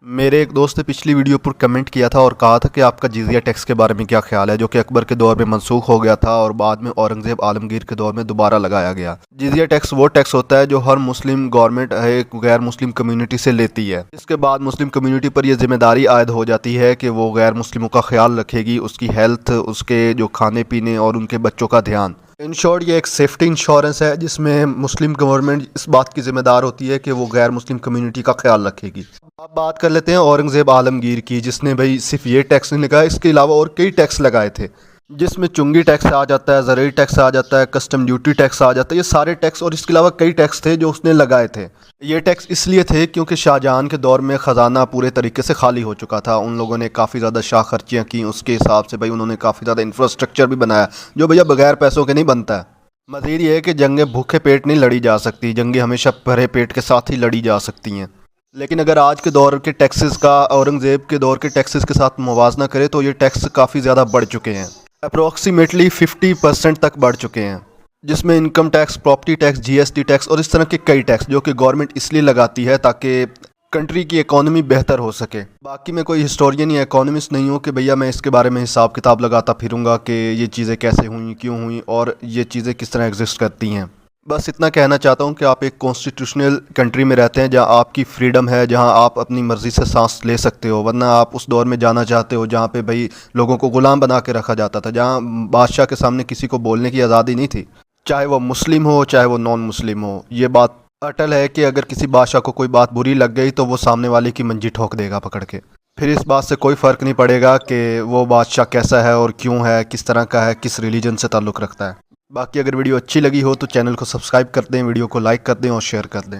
میرے ایک دوست نے پچھلی ویڈیو پر کمنٹ کیا تھا اور کہا تھا کہ آپ کا جزیہ ٹیکس کے بارے میں کیا خیال ہے، جو کہ اکبر کے دور میں منسوخ ہو گیا تھا اور بعد میں اورنگزیب عالمگیر کے دور میں دوبارہ لگایا گیا۔ جزیہ ٹیکس وہ ٹیکس ہوتا ہے جو ہر مسلم گورنمنٹ ایک غیر مسلم کمیونٹی سے لیتی ہے۔ اس کے بعد مسلم کمیونٹی پر یہ ذمہ داری عائد ہو جاتی ہے کہ وہ غیر مسلموں کا خیال رکھے گی، اس کی ہیلتھ، اس کے جو کھانے پینے اور ان کے بچوں کا دھیان۔ ان شارٹ یہ ایک سیفٹی انشورنس ہے جس میں مسلم گورنمنٹ اس بات کی ذمہ دار ہوتی ہے کہ وہ غیر مسلم کمیونٹی کا خیال رکھے گی۔ اب بات کر لیتے ہیں اورنگزیب عالمگیر کی، جس نے بھائی صرف یہ ٹیکس نہیں لگایا، اس کے علاوہ اور کئی ٹیکس لگائے تھے، جس میں چنگی ٹیکس آ جاتا ہے، زرعی ٹیکس آ جاتا ہے، کسٹم ڈیوٹی ٹیکس آ جاتا ہے۔ یہ سارے ٹیکس اور اس کے علاوہ کئی ٹیکس تھے جو اس نے لگائے تھے۔ یہ ٹیکس اس لیے تھے کیونکہ شاہ جہاں کے دور میں خزانہ پورے طریقے سے خالی ہو چکا تھا، ان لوگوں نے کافی زیادہ شاہ خرچیاں کی، اس کے حساب سے بھائی انہوں نے کافی زیادہ انفراسٹرکچر بھی بنایا جو بھیا بغیر پیسوں کے نہیں بنتا ہے۔ مزید یہ ہے کہ جنگیں بھوکے پیٹ نہیں لڑی جا سکتی، جنگیں ہمیشہ بھرے پیٹ کے ساتھ ہی لڑی جا سکتی ہیں۔ لیکن اگر آج کے دور کے ٹیکسز کا اورنگزیب کے دور کے ٹیکسز کے ساتھ موازنہ کرے تو یہ ٹیکس کافی زیادہ بڑھ چکے ہیں، اپروکسیمیٹلی 50% تک بڑھ چکے ہیں، جس میں انکم ٹیکس، پراپرٹی ٹیکس، جی ایس ٹی ٹیکس اور اس طرح کے کئی ٹیکس جو کہ گورنمنٹ اس لیے لگاتی ہے تاکہ کنٹری کی اکانومی بہتر ہو سکے۔ باقی میں کوئی ہسٹورین یا اکانومسٹ نہیں ہوں کہ بھیا میں اس کے بارے میں حساب کتاب لگاتا پھروں گا کہ یہ چیزیں کیسے ہوئیں، کیوں ہوئیں اور یہ چیزیں کس طرح ایگزسٹ کرتی ہیں۔ بس اتنا کہنا چاہتا ہوں کہ آپ ایک کانسٹیٹیوشنل کنٹری میں رہتے ہیں جہاں آپ کی فریڈم ہے، جہاں آپ اپنی مرضی سے سانس لے سکتے ہو، ورنہ آپ اس دور میں جانا چاہتے ہو جہاں پہ بھائی لوگوں کو غلام بنا کے رکھا جاتا تھا، جہاں بادشاہ کے سامنے کسی کو بولنے کی آزادی نہیں تھی، چاہے وہ مسلم ہو چاہے وہ نان مسلم ہو۔ یہ بات اٹل ہے کہ اگر کسی بادشاہ کو کوئی بات بری لگ گئی تو وہ سامنے والے کی منجی ٹھوک دے گا پکڑ کے، پھر اس بات سے کوئی فرق نہیں پڑے گا کہ وہ بادشاہ کیسا ہے اور کیوں ہے، کس طرح کا ہے، کس ریلیجن سے تعلق رکھتا ہے۔ باقی اگر ویڈیو اچھی لگی ہو تو چینل کو سبسکرائب کر دیں، ویڈیو کو لائک کر دیں اور شیئر کر دیں۔